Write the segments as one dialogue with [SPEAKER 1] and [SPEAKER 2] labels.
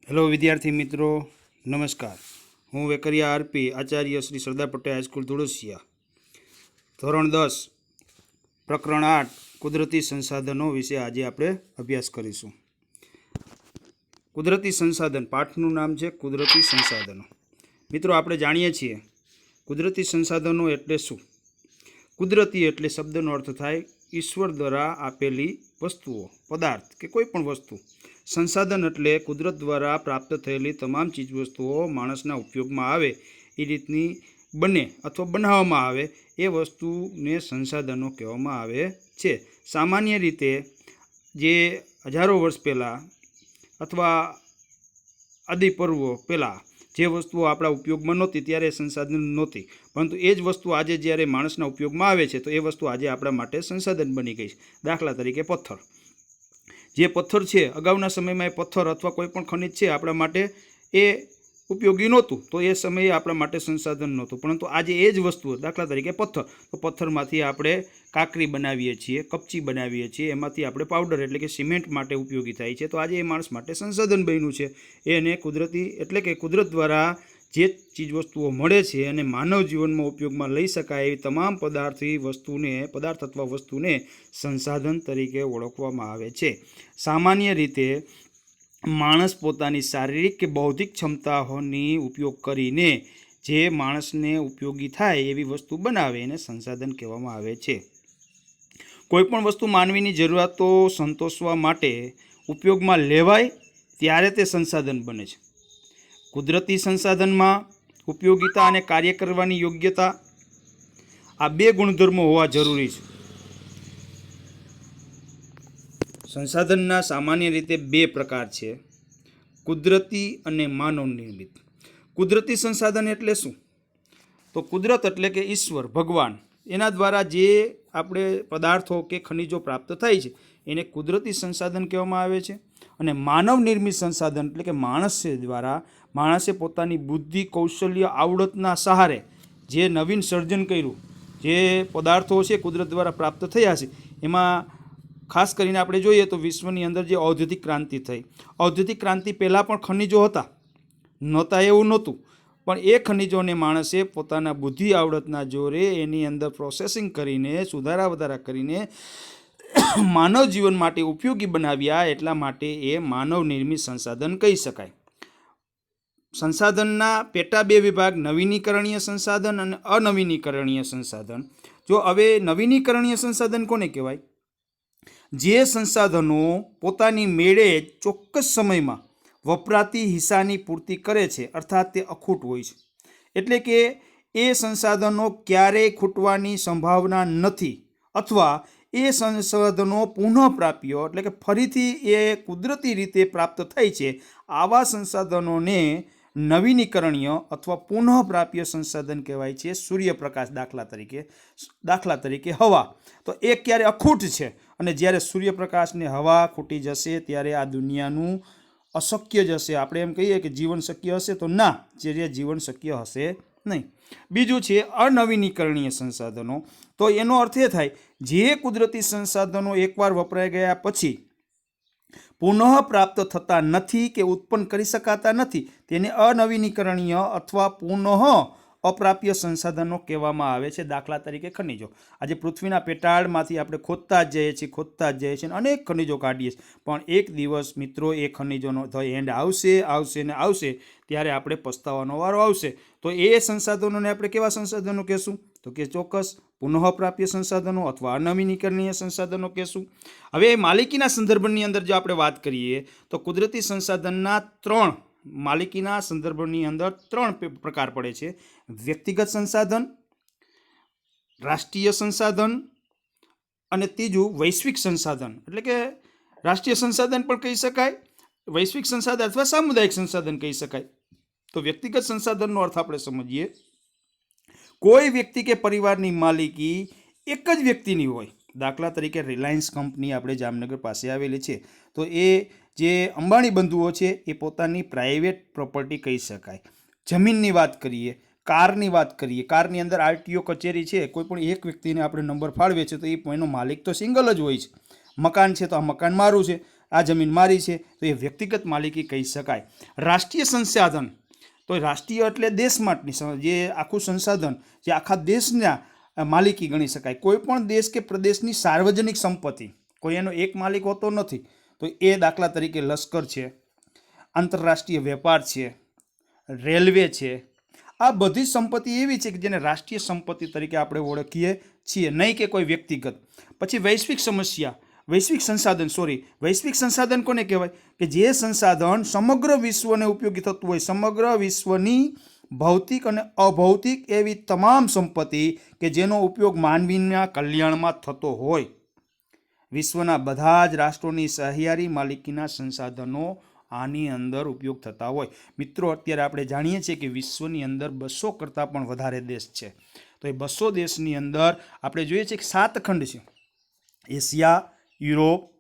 [SPEAKER 1] Hello વિદ્યાર્થી મિત્રો, નમસ્કાર. હું વેકરિયા આરપી, આચાર્ય શ્રી સરદાર પટેલ હાઈસ્કૂલ ધોળસિયા, ધોરણ 10, પ્રકરણ 8 કુદરતી સંસાધનો વિશે આજે આપણે અભ્યાસ કરીશું. કુદરતી સંસાધન પાઠનું નામ છે કુદરતી સંસાધનો. મિત્રો, આપણે જાણીએ છીએ કુદરતી સંસાધનો એટલે શું. કુદરતી એટલે શબ્દનો અર્થ થાય ઈશ્વર દ્વારા આપેલી વસ્તુઓ, પદાર્થ કે કોઈ પણ વસ્તુ. સંસાધન એટલે કુદરત દ્વારા પ્રાપ્ત થયેલી તમામ ચીજવસ્તુઓ માણસના ઉપયોગમાં આવે એ રીતની બને અથવા બનાવવામાં આવે એ વસ્તુને સંસાધનો કહેવામાં આવે છે. સામાન્ય રીતે જે હજારો વર્ષ પહેલાં અથવા આદિપર્વો પહેલાં જે વસ્તુઓ આપણા ઉપયોગમાં નહોતી ત્યારે સંસાધન નહોતી, પરંતુ એ જ વસ્તુ આજે જ્યારે માણસના ઉપયોગમાં આવે છે તો એ વસ્તુ આજે આપણા માટે સંસાધન બની ગઈ છે. દાખલા તરીકે પથ્થર. જે પથ્થર છે અગાઉના સમયમાં એ પથ્થર અથવા કોઈ પણ ખનિજ છે આપણા માટે એ ઉપયોગી નહોતું, તો એ સમયે આપણા માટે સંસાધન નહોતું. પરંતુ આજે એ જ વસ્તુઓ, દાખલા તરીકે પથ્થર, તો પથ્થરમાંથી આપણે કાંકરી બનાવીએ છીએ, કપચી બનાવીએ છીએ, એમાંથી આપણે પાવડર એટલે કે સિમેન્ટ માટે ઉપયોગી થાય છે. તો આજે એ માણસ માટે સંસાધન બન્યું છે. એને કુદરતી એટલે કે કુદરત દ્વારા જે ચીજવસ્તુઓ મળે છે અને માનવ જીવનમાં ઉપયોગમાં લઈ શકાય એવી તમામ પદાર્થ અથવા વસ્તુને સંસાધન તરીકે ઓળખવામાં આવે છે. સામાન્ય રીતે માણસ પોતાની શારીરિક કે બૌદ્ધિક ક્ષમતાઓની ઉપયોગ કરીને જે માણસને ઉપયોગી થાય એવી વસ્તુ બનાવે એને સંસાધન કહેવામાં આવે છે. કોઈપણ વસ્તુ માનવીની જરૂરિયાતો સંતોષવા માટે ઉપયોગમાં લેવાય ત્યારે તે સંસાધન બને છે. કુદરતી સંસાધનમાં ઉપયોગિતા અને કાર્ય કરવાની યોગ્યતા, આ બે ગુણધર્મો હોવા જરૂરી છે. સંસાધનના સામાન્ય રીતે બે પ્રકાર છે, કુદરતી અને માનવ નિર્મિત. કુદરતી સંસાધન એટલે શું? તો કુદરત એટલે કે ઈશ્વર, ભગવાન, એના દ્વારા જે આપણે પદાર્થો કે ખનિજો પ્રાપ્ત થાય છે એને કુદરતી સંસાધન કહેવામાં આવે છે. અને માનવ નિર્મિત સંસાધન એટલે કે માણસે પોતાની બુદ્ધિ, કૌશલ્ય, આવડતના સહારે જે નવીન સર્જન કર્યું, જે પદાર્થો છે કુદરત દ્વારા પ્રાપ્ત થયા છે, એમાં ખાસ કરીને આપણે જોઈએ તો વિશ્વની અંદર જે ઔદ્યોગિક ક્રાંતિ થઈ, ઔદ્યોગિક ક્રાંતિ પહેલાં પણ ખનિજો નહોતા એવું નહોતું, પણ એ ખનિજોને માણસે પોતાના બુદ્ધિ આવડતના જોરે એની અંદર પ્રોસેસિંગ કરીને, સુધારા વધારા કરીને માનવ જીવન માટે ઉપયોગી બનાવ્યા, એટલા માટે એ માનવ નિર્મિત સંસાધન કહી શકાય. સંસાધનના પેટા બે વિભાગ, નવીનીકરણીય સંસાધન અને અનવીનીકરણીય સંસાધન. જો હવે નવીનીકરણીય સંસાધન કોને કહેવાય? જે સંસાધનો પોતાની મેળે ચોક્કસ સમયમાં વપરાતી હિસ્સાની પૂર્તિ કરે છે, અર્થાત તે અખૂટ હોય છે. એટલે કે એ સંસાધનો ક્યારેય ખૂટવાની સંભાવના નથી, અથવા એ સંસાધનો પુનઃપ્રાપ્ય એટલે કે ફરીથી એ કુદરતી રીતે પ્રાપ્ત થાય છે. આવા સંસાધનોને નવીનીકરણીય અથવા પુનઃપ્રાપ્ય સંસાધન કહેવાય છે. સૂર્યપ્રકાશ દાખલા તરીકે હવા, તો એ ક્યારે અખૂટ છે, અને જ્યારે સૂર્યપ્રકાશને હવા ખૂટી જશે ત્યારે આ દુનિયાનું અશક્ય જ હશે. આપણે એમ કહીએ કે જીવન શક્ય હશે, તો ના, જે જીવન શક્ય હશે નહીં. બીજું છે અનવીનીકરણીય સંસાધનો. તો એનો અર્થ એ થાય જે કુદરતી સંસાધનો એકવાર વપરાઈ ગયા પછી પુનઃ પ્રાપ્ત થતા નથી કે ઉત્પન્ન કરી શકાતા નથી, તેને અનવીનીકરણીય અથવા પુનઃ અપ્રાપ્ય સંસાધનો કહેવામાં આવે છે. દાખલા તરીકે ખનિજો. આજે પૃથ્વીના પેટાળમાંથી આપણે ખોદતા જ જઈએ છીએ અનેક ખનિજો કાઢીએ છીએ, પણ એક દિવસ મિત્રો એ ખનિજોનો એન્ડ આવશે ત્યારે આપણે પસ્તાવાનો વારો આવશે. તો એ સંસાધનોને આપણે કેવા સંસાધનો કહેશું? તો કે ચોક્કસ પુનઃપ્રાપ્ય સંસાધનો અથવા અનવીનીકરણીય સંસાધનો કહેશું. હવે માલિકીના સંદર્ભની અંદર જો આપણે વાત કરીએ તો કુદરતી સંસાધનના માલિકીના સંદર્ભની અંદર ત્રણ પ્રકાર પડે છે: વ્યક્તિગત સંસાધન, રાષ્ટ્રીય સંસાધન અને ત્રીજું વૈશ્વિક સંસાધન. એટલે કે રાષ્ટ્રીય સંસાધન પણ કહી શકાય, વૈશ્વિક સંસાધન અથવા સામુદાયિક સંસાધન કહી શકાય. તો વ્યક્તિગત સંસાધનનો અર્થ આપણે સમજીએ. કોઈ વ્યક્તિ કે પરિવારની માલિકી એક જ વ્યક્તિની હોય. દાખલા તરીકે રિલાયન્સ કંપની આપણે જામનગર પાસે આવેલી છે, તો એ જે અંબાણી બંધુઓ છે એ પોતાની પ્રાઇવેટ પ્રોપર્ટી કહી શકાય. જમીનની વાત કરીએ, કારની વાત કરીએ, કારની અંદર આરટીઓ કચેરી છે, કોઈ પણ એક વ્યક્તિને આપણે નંબર ફાળવે છે તો એનો માલિક તો સિંગલ જ હોય છે. મકાન છે તો આ મકાન મારું છે. આ જમીન મારી છે, તો એ વ્યક્તિગત માલિકી કહી શકાય. રાષ્ટ્રીય સંસાધન, તો રાષ્ટ્રીય એટલે દેશ માટેની જે આખું સંસાધન જે આખા દેશના માલિકી ગણી શકાય. કોઈ પણ દેશ કે પ્રદેશની સાર્વજનિક સંપત્તિ, કોઈ એનો એક માલિક હોતો નથી, તો એ દાખલા તરીકે લશ્કર છે, આંતરરાષ્ટ્રીય વેપાર છે, રેલવે છે. આ બધી સંપત્તિ એવી છે કે જેને રાષ્ટ્રીય સંપત્તિ તરીકે આપણે ઓળખીએ છીએ, નહીં કે કોઈ વ્યક્તિગત. પછી વૈશ્વિક સમસ્યા, વૈશ્વિક સંસાધન કોને કહેવાય? કે જે સંસાધન સમગ્ર વિશ્વને ઉપયોગી થતું હોય, સમગ્ર વિશ્વની ભૌતિક અને અભૌતિક એવી તમામ સંપત્તિ કે જેનો ઉપયોગ માનવીના કલ્યાણમાં થતો હોય. વિશ્વના બધા જ રાષ્ટ્રોની સહિયારી માલિકીના સંસાધનો આની અંદર ઉપયોગ થતા હોય. મિત્રો, અત્યારે આપણે જાણીએ છીએ કે વિશ્વની અંદર 200 કરતાં પણ વધારે દેશ છે. તો એ 200 દેશની અંદર આપણે જોઈએ છીએ કે 7 ખંડ છે: એશિયા, યુરોપ,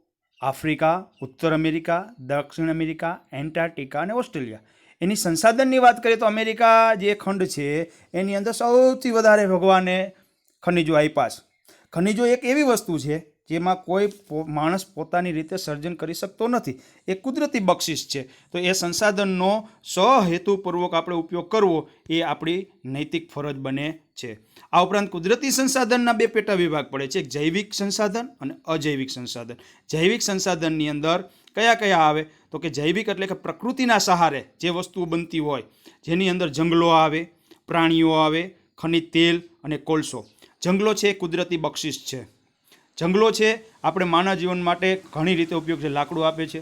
[SPEAKER 1] આફ્રિકા, ઉત્તર અમેરિકા, દક્ષિણ અમેરિકા, એન્ટાર્કટિકા અને ઓસ્ટ્રેલિયા. એની સંસાધનની વાત કરીએ તો અમેરિકા જે ખંડ છે એની અંદર સૌથી વધારે ભગવાને ખનિજો આપ્યા છે. ખનિજો એક એવી વસ્તુ છે જેમાં કોઈ માણસ પોતાની રીતે સર્જન કરી શકતો નથી, એ કુદરતી બક્ષિસ છે. તો એ સંસાધનનો સહેતુપૂર્વક આપણે ઉપયોગ કરવો એ આપણી નૈતિક ફરજ બને છે. આ ઉપરાંત કુદરતી સંસાધનના 2 પેટા વિભાગ પડે છે: જૈવિક સંસાધન અને અજૈવિક સંસાધન. જૈવિક સંસાધનની અંદર કયા કયા આવે? તો કે જૈવિક એટલે કે પ્રકૃતિના સહારે જે વસ્તુઓ બનતી હોય, જેની અંદર જંગલો આવે, પ્રાણીઓ આવે, ખનિજ તેલ અને કોલસો. જંગલો છે એ કુદરતી બક્ષિસ છે. જંગલો છે આપણે માનવ જીવન માટે ઘણી રીતે ઉપયોગ છે. લાકડું આપે છે,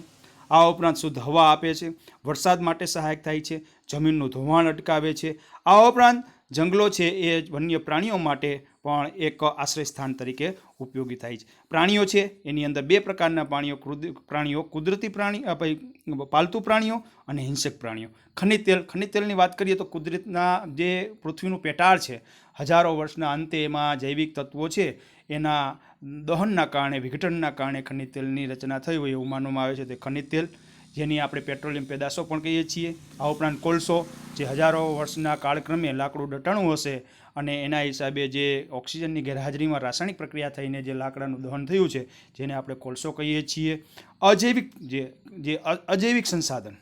[SPEAKER 1] આ ઉપરાંત શુદ્ધ હવા આપે છે, વરસાદ માટે સહાયક થાય છે, જમીનનું ધોવાણ અટકાવે છે. આ ઉપરાંત જંગલો છે એ વન્ય પ્રાણીઓ માટે પણ એક આશ્રય સ્થાન તરીકે ઉપયોગી થાય છે. પ્રાણીઓ છે એની અંદર 2 પ્રકારના પ્રાણીઓ કુદરતી પ્રાણી, પાલતુ પ્રાણીઓ અને હિંસક પ્રાણીઓ. ખનિજ તેલની વાત કરીએ તો કુદરતના જે પૃથ્વીનું પેટાળ છે, હજારો વર્ષના અંતે એમાં જૈવિક તત્વો છે એના દહનના કારણે, વિઘટનના કારણે ખનિજ તેલની રચના થઈ હોય એવું માનવામાં આવે છે. તે ખનિજ તેલ, જેની આપણે પેટ્રોલિયમ પેદાશો પણ કહીએ છીએ. આ ઉપરાંત કોલસો, જે હજારો વર્ષના કાળક્રમે લાકડું દટાણું હશે અને એના હિસાબે જે ઓક્સિજનની ગેરહાજરીમાં રાસાયણિક પ્રક્રિયા થઈને જે લાકડાનું દહન થયું છે, જેને આપણે કોલસો કહીએ છીએ. અજૈવિક સંસાધન,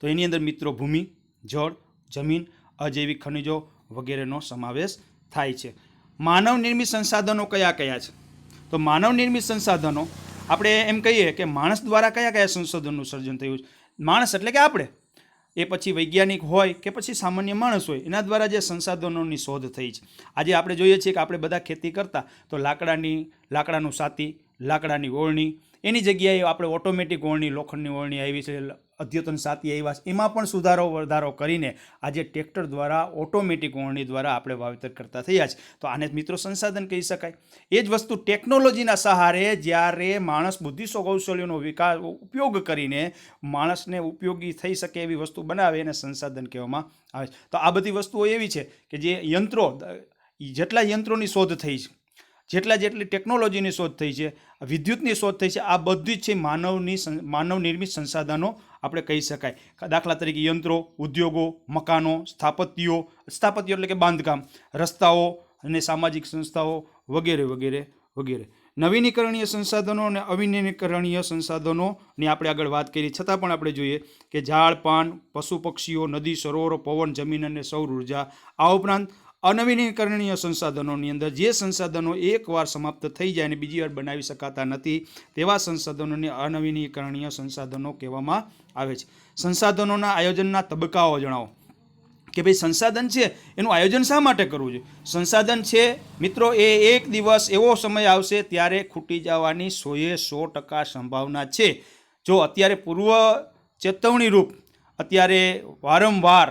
[SPEAKER 1] તો એની અંદર મિત્રો ભૂમિ, જળ, જમીન, અજૈવિક ખનિજો વગેરેનો સમાવેશ થાય છે. માનવ નિર્મિત સંસાધનો કયા કયા છે? તો માનવ નિર્મિત સંસાધનો આપણે એમ કહીએ કે માણસ દ્વારા કયા કયા સંશોધનનું સર્જન થયું છે? માણસ એટલે કે આપણે, એ પછી વૈજ્ઞાનિક હોય કે પછી સામાન્ય માણસ હોય, એના દ્વારા જે સંસાધનોની શોધ થઈ છે. આજે આપણે જોઈએ છીએ કે આપણે બધા ખેતી કરતા તો લાકડાનું સાતી, લાકડાની ઓળણી, એની જગ્યાએ આપણે ઓટોમેટિક ઓળણી, લોખંડની ઓળણી આવી છે, અદ્યતન સાતી આવ્યા છે. એમાં પણ વધારો કરીને આજે ટ્રેક્ટર દ્વારા, ઓટોમેટિક ઓળણી દ્વારા આપણે વાવેતર કરતા થયા છે. તો આને મિત્રો સંસાધન કહી શકાય. એ જ વસ્તુ ટેકનોલોજીના સહારે જ્યારે માણસ બુદ્ધિ કૌશલ્યોનો ઉપયોગ કરીને માણસને ઉપયોગી થઈ શકે એવી વસ્તુ બનાવે એને સંસાધન કહેવામાં આવે છે. તો આ બધી વસ્તુઓ એવી છે કે જે જેટલા યંત્રોની શોધ થઈ છે, જેટલી ટેકનોલોજીની શોધ થઈ છે, વિદ્યુતની શોધ થઈ છે, આ બધી જ છે માનવ નિર્મિત સંસાધનો આપણે કહી શકાય. દાખલા તરીકે યંત્રો, ઉદ્યોગો, મકાનો, સ્થાપત્યો એટલે કે બાંધકામ, રસ્તાઓ અને સામાજિક સંસ્થાઓ વગેરે વગેરે વગેરે. નવીનીકરણીય સંસાધનો અને અનવીનીકરણીય સંસાધનોની આપણે આગળ વાત કરી, છતાં પણ આપણે જોઈએ કે ઝાડ, પાન, પશુ પક્ષીઓ, નદી, સરોવરો, પવન, જમીન અને સૌર ઉર્જા. આ ઉપરાંત અનવીનીકરણીય સંસાધનોની અંદર જે સંસાધનો એકવાર સમાપ્ત થઈ જાય અને બીજી વાર બનાવી શકાતા નથી તેવા સંસાધનોને અનવીનીકરણીય સંસાધનો કહેવામાં આવે છે. સંસાધનોના આયોજનના તબક્કાઓ જણાવો કે ભાઈ સંસાધન છે એનું આયોજન શા માટે કરવું જોઈએ? સંસાધન છે મિત્રો એ એક દિવસ એવો સમય આવશે ત્યારે ખૂટી જવાની 100% સંભાવના છે. જો અત્યારે પૂર્વ ચેતવણી રૂપ અત્યારે વારંવાર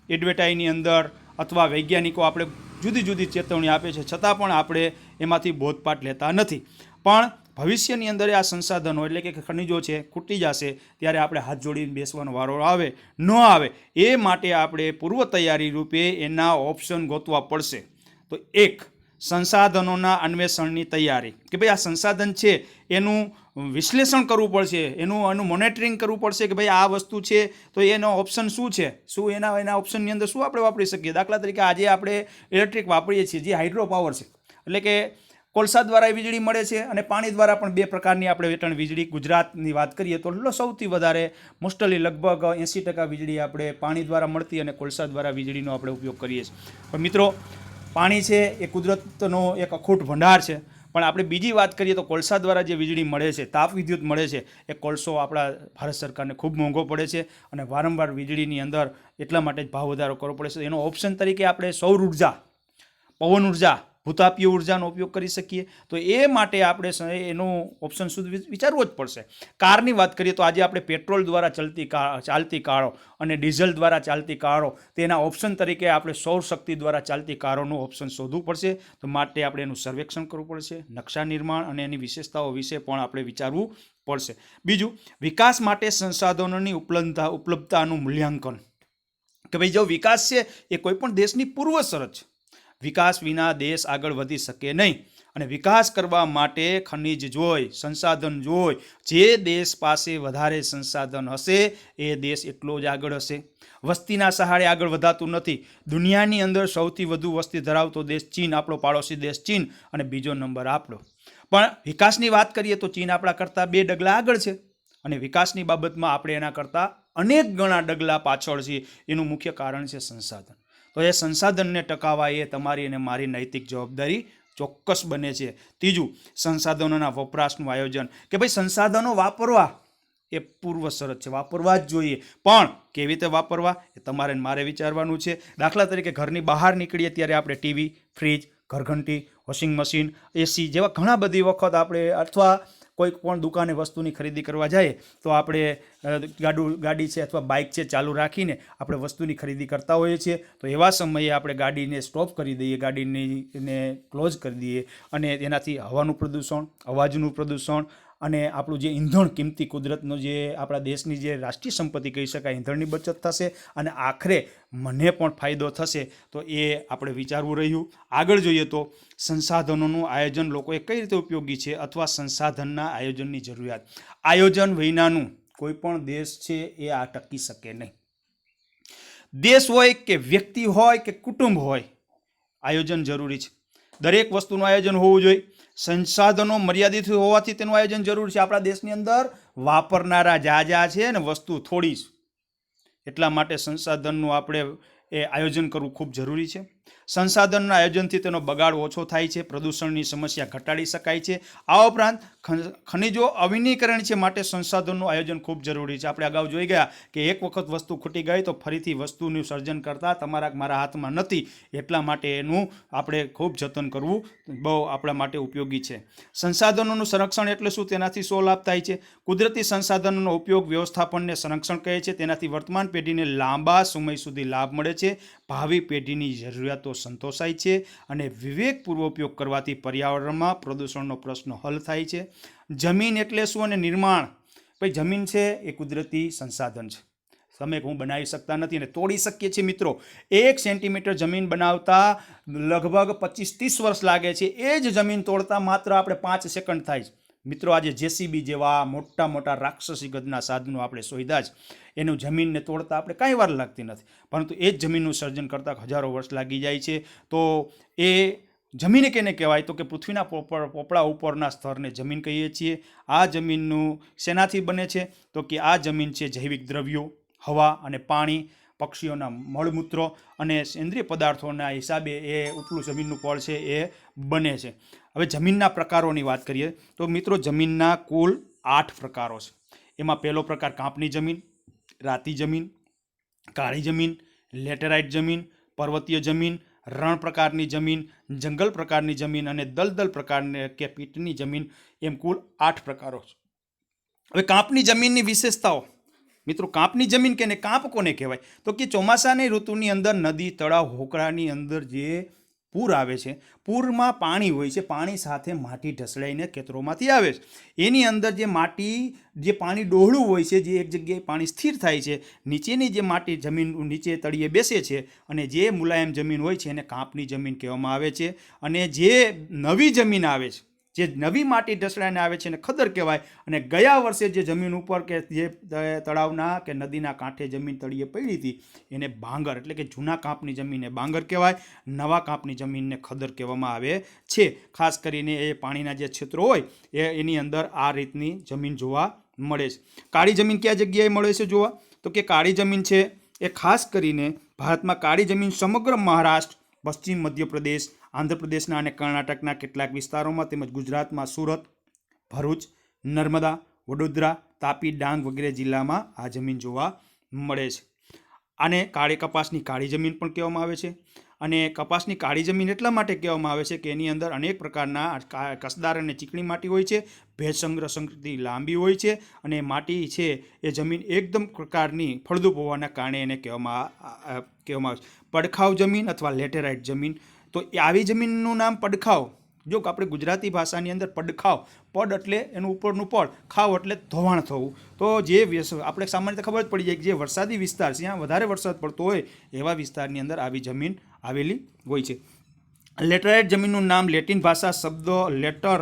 [SPEAKER 1] એડવર્ટાઈઝની અંદર અથવા વૈજ્ઞાનિકો આપણે જુદી જુદી ચેતવણી આપે છે, છતાં પણ આપણે એમાંથી બોધપાઠ લેતા નથી. પણ ભવિષ્યની અંદર આ સંસાધનો એટલે કે ખનિજો છે ખૂટી જશે ત્યારે આપણે હાથ જોડીને બેસવાનો વારો આવે ન આવે એ માટે આપણે પૂર્વ તૈયારી રૂપે એના ઓપ્શન ગોતવા પડશે. તો એક, સંસાધનોના અન્વેષણની તૈયારી, કે ભાઈ આ સંસાધન છે એનું વિશ્લેષણ કરવું પડશે, એનું મોનિટરિંગ કરવું પડશે કે ભાઈ આ વસ્તુ છે તો એનો ઓપ્શન શું છે, શું એના ઓપ્શનની અંદર શું આપણે વાપરી શકીએ. દાખલા તરીકે આજે આપણે ઇલેક્ટ્રિક વાપરીએ છીએ જે હાઇડ્રો પાવર છે, એટલે કે કોલસા દ્વારા વીજળી મળે છે અને પાણી દ્વારા પણ 2 પ્રકારની આપણે વેટણ વીજળી ગુજરાતની વાત કરીએ તો સૌથી વધારે મોસ્ટલી લગભગ 80% વીજળી આપણે પાણી દ્વારા મળતી અને કોલસા દ્વારા વીજળીનો આપણે ઉપયોગ કરીએ છીએ. પણ મિત્રો પાણી છે એ કુદરતનો એક અખૂટ ભંડાર છે. પણ આપણે બીજી વાત કરીએ તો કોલસા દ્વારા જે વીજળી મળે છે, તાપ વિદ્યુત મળે છે, એ કોલસો આપણા ભારત સરકારને ખૂબ મોંઘો પડે છે અને વારંવાર વીજળીની અંદર એટલા માટે જ ભાવ વધારો કરવો પડે છે. એનો ઓપ્શન તરીકે આપણે સૌર ઉર્જા, પવન ઉર્જા, ભૂતાપીય ઉર્જાનો ઉપયોગ કરી શકીએ. તો એ માટે આપણે એનું ઓપ્શન સુધી વિચારવો જ પડશે. કારની વાત કરીએ તો આજે આપણે પેટ્રોલ દ્વારા ચાલતી કારો અને ડીઝલ દ્વારા ચાલતી કારો, તેના ઓપ્શન તરીકે આપણે સૌર શક્તિ દ્વારા ચાલતી કારોનું ઓપ્શન શોધવું પડશે. તો માટે આપણે એનું સર્વેક્ષણ કરવું પડશે, નકશા નિર્માણ અને એની વિશેષતાઓ વિશે પણ આપણે વિચારવું પડશે. બીજું, વિકાસ માટે સંસાધનોની ઉપલબ્ધતાનું મૂલ્યાંકન, કે ભાઈ જો વિકાસ છે એ કોઈ પણ દેશની પૂર્વ શરત છે. વિકાસ વિના દેશ આગળ વધી શકે નહીં અને વિકાસ કરવા માટે ખનિજ જોઈ, સંસાધન જોઈ. જે દેશ પાસે વધારે સંસાધન હશે એ દેશ એટલો જ આગળ હશે. વસ્તીના સહારે આગળ વધાતું નથી. દુનિયાની અંદર સૌથી વધુ વસ્તી ધરાવતો દેશ ચીન, આપણો પાડોશી દેશ ચીન, અને બીજો નંબર આપણો. પણ વિકાસની વાત કરીએ તો ચીન આપણા કરતાં 2 ડગલા આગળ છે અને વિકાસની બાબતમાં આપણે એના કરતાં અનેક ગણા ડગલા પાછળ છીએ. એનું મુખ્ય કારણ છે સંસાધન. તો એ સંસાધનને ટકાવવા એ તમારી અને મારી નૈતિક જવાબદારી ચોક્કસ બને છે. ત્રીજું, સંસાધનોના વપરાશનું આયોજન, કે ભાઈ સંસાધનો વાપરવા એ પૂર્વ શરત છે, વાપરવા જ જોઈએ. પણ કેવી રીતે વાપરવા એ તમારે મારે વિચારવાનું છે. દાખલા તરીકે ઘરની બહાર નીકળીએ ત્યારે આપણે ટીવી, ફ્રીજ, ઘરઘંટી, વોશિંગ મશીન, એસી જેવા ઘણા બધી વખત આપણે અથવા કોઈક પણ દુકાને વસ્તુની ખરીદી કરવા જઈએ તો આપણે ગાડી છે અથવા બાઇક છે ચાલુ રાખીને આપણે વસ્તુની ખરીદી કરતા હોઈએ છીએ. તો એવા સમયે આપણે ગાડીને સ્ટોપ કરી દઈએ, ગાડીને ક્લોઝ કરી દઈએ અને એનાથી હવાનું પ્રદૂષણ, અવાજનું પ્રદૂષણ અને આપણું જે ઈંધણ, કિંમતી કુદરતનો જે આપણા દેશની જે રાષ્ટ્રીય સંપત્તિ કહી શકાય, ઈંધણની બચત થશે અને આખરે મને પણ ફાયદો થશે. તો એ આપણે વિચારવું રહ્યું. આગળ જોઈએ તો સંસાધનોનું આયોજન લોકોએ કઈ રીતે ઉપયોગી છે અથવા સંસાધનના આયોજનની જરૂરિયાત. આયોજન વિનાનું કોઈ પણ દેશ છે એ આ ટકી શકે નહીં. દેશ હોય કે વ્યક્તિ હોય કે કુટુંબ હોય, આયોજન જરૂરી છે. દરેક વસ્તુનું આયોજન હોવું જોઈએ. સંસાધનો મર્યાદિત હોવાથી તેનું આયોજન જરૂરી છે. આપણા દેશની અંદર વાપરનારા જાજા છે અને વસ્તુ થોડી છે. એટલા માટે સંસાધનનું આપણે આયોજન કરવું ખૂબ જરૂરી છે. સંસાધનના આયોજનથી તેનો બગાડ ઓછો થાય છે, પ્રદૂષણની સમસ્યા ઘટાડી શકાય છે. આ ઉપરાંત ખનિજો અવિનીકરણ છે, માટે સંસાધનનું આયોજન ખૂબ જરૂરી છે. આપણે અગાઉ જોઈ ગયા કે એક વખત વસ્તુ ખૂટી ગઈ તો ફરીથી વસ્તુનું સર્જન કરતા તમારા મારા હાથમાં નથી. એટલા માટે એનું આપણે ખૂબ જતન કરવું બહુ આપણા માટે ઉપયોગી છે. સંસાધનોનું સંરક્ષણ એટલે શું? તેનાથી શો લાભ થાય છે? કુદરતી સંસાધનોનો ઉપયોગ વ્યવસ્થાપનને સંરક્ષણ કહે છે. તેનાથી વર્તમાન પેઢીને લાંબા સમય સુધી લાભ મળે છે, ભાવિ પેઢીની જરૂરિયાતો સંતોષાય છે અને વિવેકપૂર્વક ઉપયોગ કરવાથી પર્યાવરણમાં પ્રદૂષણનો પ્રશ્ન હલ થાય છે. જમીન એટલે શું અને નિર્માણ? ભાઈ જમીન છે એ કુદરતી સંસાધન છે. તમે હું બનાવી શકતા નથી અને તોડી શકીએ છીએ. મિત્રો 1 સેન્ટીમીટર જમીન બનાવતા લગભગ 25-30 વર્ષ લાગે છે. એ જ જમીન તોડતા માત્ર આપણે 5 સેકન્ડ થાય છે. મિત્રો આજે જેસીબી જેવા મોટા મોટા રાક્ષસી કદના સાધનો આપણે શોધ્યા જ, એનું જમીનને તોડતા આપણે કાંઈ વાર લાગતી નથી, પરંતુ એ જ જમીનનું સર્જન કરતાં હજારો વર્ષ લાગી જાય છે. તો એ જમીન કેને કહેવાય? તો કે પૃથ્વીના પોપડા ઉપરના સ્તરને જમીન કહીએ છીએ. આ જમીનનું શેનાથી બને છે? તો કે આ જમીન છે જૈવિક દ્રવ્યો, હવા અને પાણી, પક્ષીઓના મળમૂત્રો અને સેન્દ્રિય પદાર્થોના હિસાબે એ ઉપલું જમીનનું પળ છે એ બને છે. હવે જમીનના પ્રકારોની વાત કરીએ તો મિત્રો જમીનના કુલ 8 પ્રકારો છે. એમાં પહેલો પ્રકાર કાંપની જમીન, રાતી જમીન, કાળી જમીન, લેટેરાઇટ જમીન, પર્વતીય જમીન, રણ પ્રકારની જમીન, જંગલ પ્રકારની જમીન અને દલદલ પ્રકારની કે પીટની જમીન, એમ કુલ 8 પ્રકારો છે. હવે કાંપની જમીનની વિશેષતાઓ. મિત્રો કાંપની જમીન કે કાંપ કોને કહેવાય? તો કે ચોમાસાની ઋતુની અંદર નદી, તળાવ, હોકળાની અંદર જે પૂર આવે છે, પૂરમાં પાણી હોય છે, પાણી સાથે માટી ઢસડાઈને ખેતરોમાંથી આવે છે. એની અંદર જે માટી, જે પાણી ડોહળું હોય છે, જે એક જગ્યાએ પાણી સ્થિર થાય છે, નીચેની જે માટી જમીન નીચે તળિયે બેસે છે અને જે મુલાયમ જમીન હોય છે એને કાંપની જમીન કહેવામાં આવે છે. અને જે નવી જમીન આવે છે, જે નવી માટી ઢસડાઈને આવે છે એને ખદર કહેવાય. અને ગયા વર્ષે જે જમીન ઉપર કે જે તળાવના કે નદીના કાંઠે જમીન તળિયે પડી હતી એને ભાંગર એટલે કે જૂના કાંપની જમીનને ભાંગર કહેવાય, નવા કાંપની જમીનને ખદર કહેવામાં આવે છે. ખાસ કરીને એ પાણીના જે ક્ષેત્રો હોય એની અંદર આ રીતની જમીન જોવા મળે છે. કાળી જમીન કયા જગ્યાએ મળે છે જોવા? તો કે કાળી જમીન છે એ ખાસ કરીને ભારતમાં કાળી જમીન સમગ્ર મહારાષ્ટ્ર, પશ્ચિમ મધ્યપ્રદેશ, આંધ્રપ્રદેશના અને કર્ણાટકના કેટલાક વિસ્તારોમાં તેમજ ગુજરાતમાં સુરત, ભરૂચ, નર્મદા, વડોદરા, તાપી, ડાંગ વગેરે જિલ્લામાં આ જમીન જોવા મળે છે. આને કાળી કપાસની કાળી જમીન પણ કહેવામાં આવે છે. અને કપાસની કાળી જમીન એટલા માટે કહેવામાં આવે છે કે એની અંદર અનેક પ્રકારના કસદાર અને ચીકણી માટી હોય છે, ભેજ સંગ્રહ શક્તિ લાંબી હોય છે અને માટી છે એ જમીન એકદમ પ્રકારની ફળદ્રુપ હોવાના કારણે એને કહેવામાં આવે છે પડખાવ જમીન અથવા લેટેરાઇટ જમીન. તો આવી જમીનનું નામ પડખાવ. જો આપણે ગુજરાતી ભાષાની અંદર પડખાવ, પડ એટલે એનું ઉપરનું પડ, ખાવ એટલે ધોવાણ થવું. તો જે આપણે સામાન્ય ખબર જ પડી જાય કે જે વરસાદી વિસ્તાર છે, જ્યાં વધારે વરસાદ પડતો હોય એવા વિસ્તારની અંદર આવી જમીન આવેલી હોય છે. લેટરાઇટ જમીનનું નામ લેટિન ભાષા શબ્દ લેટર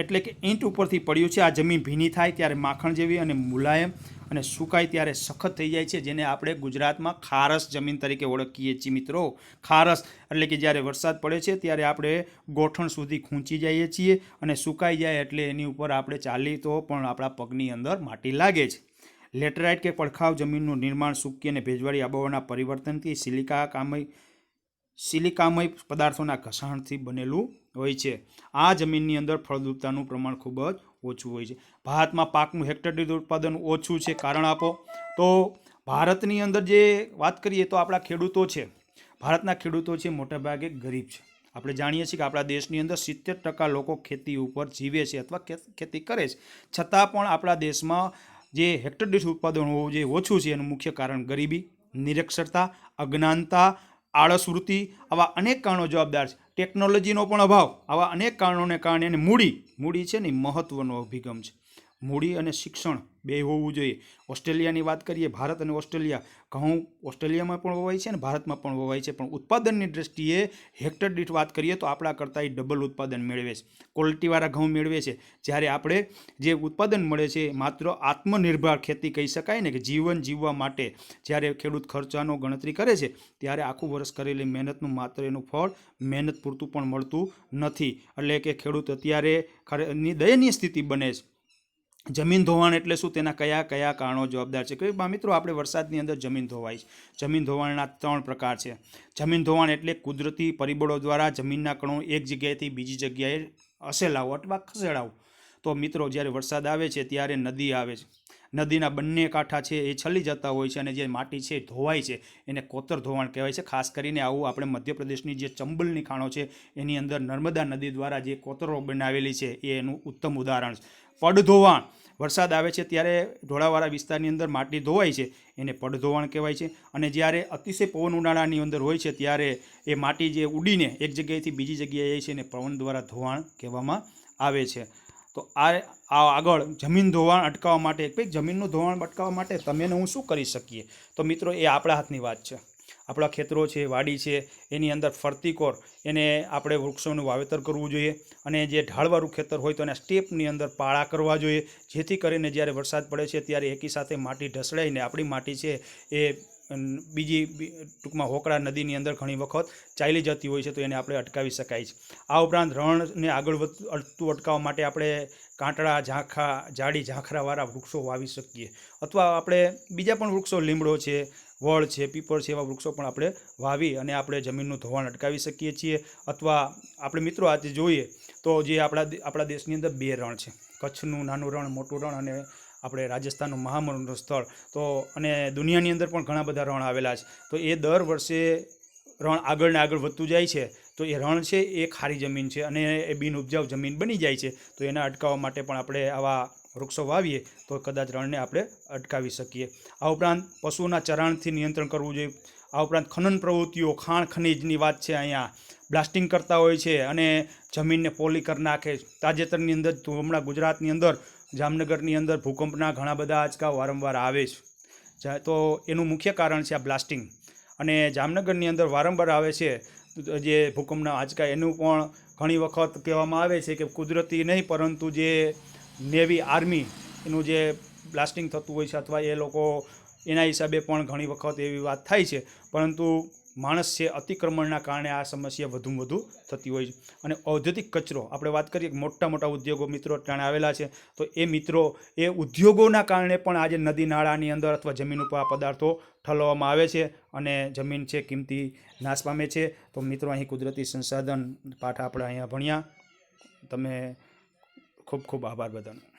[SPEAKER 1] એટલે કે ઈંટ ઉપરથી પડ્યું છે. આ જમીન ભીની થાય ત્યારે માખણ જેવી અને મુલાયમ અને સુકાય ત્યારે સખત થઈ જાય છે, જેને આપણે ગુજરાતમાં ખારસ જમીન તરીકે ઓળખીએ છીએ મિત્રો. ખારસ એટલે કે જ્યારે વરસાદ પડે છે ત્યારે આપણે ગોઠણ સુધી ખૂંચી જઈએ છીએ અને સુકાઈ જાય એટલે એની ઉપર આપણે ચાલી તો પણ આપણા પગની અંદર માટી લાગે છે. લેટરાઇટ કે પડખાવ જમીનનું નિર્માણ સૂકી અને ભેજવાળી આબોહવાના પરિવર્તનથી સિલિકામય પદાર્થોના ઘસાણથી બનેલું હોય છે. આ જમીનની અંદર ફળદ્રુપતાનું પ્રમાણ ખૂબ જ ઓછું હોય છે. ભારતમાં પાકનું હેક્ટર દીઠ ઉત્પાદન ઓછું છે. કારણ આપો. તો ભારતની અંદર જે વાત કરીએ તો આપણા ખેડૂતો છે, ભારતના ખેડૂતો છે મોટાભાગે ગરીબ છે. આપણે જાણીએ છીએ કે આપણા દેશની અંદર 70% લોકો ખેતી ઉપર જીવે છે અથવા ખેતી કરે છે. છતાં પણ આપણા દેશમાં જે હેક્ટર દીઠ ઉત્પાદન હોવું જે ઓછું છે એનું મુખ્ય કારણ ગરીબી, નિરક્ષરતા, અજ્ઞાનતા, આળસ વૃત્તિ આવા અનેક કારણો જવાબદાર છે. ટેકનોલોજીનો પણ અભાવ, આવા અનેક કારણોને કારણે અને મૂડી છે ને મહત્વનો અભિગમ છે. મૂડી અને શિક્ષણ બે હોવું જોઈએ. ઓસ્ટ્રેલિયાની વાત કરીએ, ભારત અને ઓસ્ટ્રેલિયા, ઘઉં ઓસ્ટ્રેલિયામાં પણ વવાય છે અને ભારતમાં પણ વવાય છે, પણ ઉત્પાદનની દ્રષ્ટિએ હેક્ટર દીઠ વાત કરીએ તો આપણા કરતાં ડબલ ઉત્પાદન મેળવે છે. ક્વોલિટીવાળા ઘઉં મેળવે છે. જ્યારે આપણે જે ઉત્પાદન મળે છે માત્ર આત્મનિર્ભર ખેતી કહી શકાય ને, કે જીવન જીવવા માટે જ્યારે ખેડૂત ખર્ચાનો ગણતરી કરે છે ત્યારે આખું વર્ષ કરેલી મહેનતનું માત્ર એનું ફળ મહેનત પૂરતું પણ મળતું નથી. એટલે કે ખેડૂત અત્યારે દયનીય સ્થિતિ બને છે. જમીન ધોવાણ એટલે શું? તેના કયા કયા કારણો જવાબદાર છે? કે મિત્રો આપણે વરસાદની અંદર જમીન ધોવાય છે. જમીન ધોવાણના 3 પ્રકાર છે. જમીન ધોવાણ એટલે કુદરતી પરિબળો દ્વારા જમીનના કણો એક જગ્યાએથી બીજી જગ્યાએ અસેલાવો અથવા ખસેડાવો. તો મિત્રો જ્યારે વરસાદ આવે છે ત્યારે નદી આવે છે. નદીના બંને કાંઠા છે એ છલી જતા હોય છે અને જે માટી છે ધોવાય છે એને કોતર ધોવાણ કહેવાય છે. ખાસ કરીને આવું આપણે મધ્યપ્રદેશની જે ચંબલની ખાણો છે એની અંદર નર્મદા નદી દ્વારા જે કોતરો બનાવેલી છે એ એનું ઉત્તમ ઉદાહરણ છે. પડ ધોવાણ, વરસાદ આવે છે ત્યારે ઢોળાવાળા વિસ્તારની અંદર માટી ધોવાય છે એને પડ ધોવાણ કહેવાય છે. અને જ્યારે અતિશય પવન ઉનાળાની અંદર હોય છે ત્યારે એ માટી જે ઉડીને એક જગ્યાએથી બીજી જગ્યાએ જાય છે એને પવન દ્વારા ધોવાણ કહેવામાં આવે છે. તો આ આગળ જમીન ધોવાણ અટકાવવા માટે, ભાઈ જમીનનું ધોવાણ અટકાવવા માટે તમે ને હું શું કરી શકીએ? તો મિત્રો એ આપણા હાથની વાત છે. આપણા ખેતરો છે, વાડી છે, એની અંદર ફરતીકોર એને આપણે વૃક્ષોનું વાવેતર કરવું જોઈએ. અને જે ઢાળવાળું ખેતર હોય તો એના સ્ટેપની અંદર પાળા કરવા જોઈએ, જેથી કરીને જ્યારે વરસાદ પડે છે ત્યારે એકી સાથે માટી ઢસડાઈને આપણી માટી છે એ બીજી ટૂંકમાં હોકળા નદીની અંદર ઘણી વખત ચાલી જતી હોય છે, તો એને આપણે અટકાવી શકાય છે. આ ઉપરાંત રણને આગળ વધતું અટકાવવા માટે આપણે કાંટળા, જાડી ઝાંખરાવાળા વૃક્ષો વાવી શકીએ. અથવા આપણે બીજા પણ વૃક્ષો, લીમડો છે, વડ છે, પીપળ છે, એવા વૃક્ષો પણ આપણે વાવી અને આપણે જમીનનું ધોવાણ અટકાવી શકીએ છીએ. અથવા આપણે મિત્રો આજે જોઈએ તો જે આપણા દેશની અંદર 2 રણ છે, કચ્છનું નાનું રણ, મોટું રણ, અને આપણે રાજસ્થાનનું મહામનોરમ સ્થળ. તો અને દુનિયાની અંદર પણ ઘણા બધા રણ આવેલા છે. તો એ દર વર્ષે રણ આગળ ને આગળ વધતું જાય છે. તો એ રણ છે એ ખારી જમીન છે અને એ બિન ઉપજાઉ જમીન બની જાય છે. તો એને અટકાવવા માટે પણ આપણે આવા વૃક્ષો વાવીએ તો કદાચ રણને આપણે અટકાવી શકીએ. આ ઉપરાંત પશુઓના ચરાણથી નિયંત્રણ કરવું જોઈએ. આ ઉપરાંત ખનન પ્રવૃત્તિઓ, ખાણ ખનીજની વાત છે, અહીંયા બ્લાસ્ટિંગ કરતા હોય છે અને જમીનને પોલી કરી નાખે. તાજેતરની અંદર હમણાં ગુજરાતની અંદર જામનગરની અંદર ભૂકંપના ઘણા બધા આંચકા વારંવાર આવે છે. તો એનું મુખ્ય કારણ છે આ બ્લાસ્ટિંગ. અને જામનગરની અંદર વારંવાર આવે છે જે ભૂકંપના આંચકા એનું પણ ઘણી વખત કહેવામાં આવે છે કે કુદરતી નહીં પરંતુ જે નેવી આર્મી એનું જે બ્લાસ્ટિંગ થતું હોય છે અથવા એ લોકો એના હિસાબે પણ ઘણી વખત એવી વાત થાય છે, પરંતુ માણસ છે અતિક્રમણના કારણે આ સમસ્યા વધુમાં વધુ થતી હોય છે. અને ઔદ્યોગિક કચરો આપણે વાત કરીએ કે મોટા મોટા ઉદ્યોગો મિત્રો ત્યાં આવેલા છે, તો એ મિત્રો એ ઉદ્યોગોના કારણે પણ આજે નદી નાળાની અંદર અથવા જમીન ઉપર આ પદાર્થો ઠલવવામાં આવે છે અને જમીન છે કિંમતી નાશ પામે છે. તો મિત્રો અહીં કુદરતી સંસાધન પાઠ આપણે અહીંયા ભણ્યા. તમે ખૂબ ખૂબ આભાર બધાનો.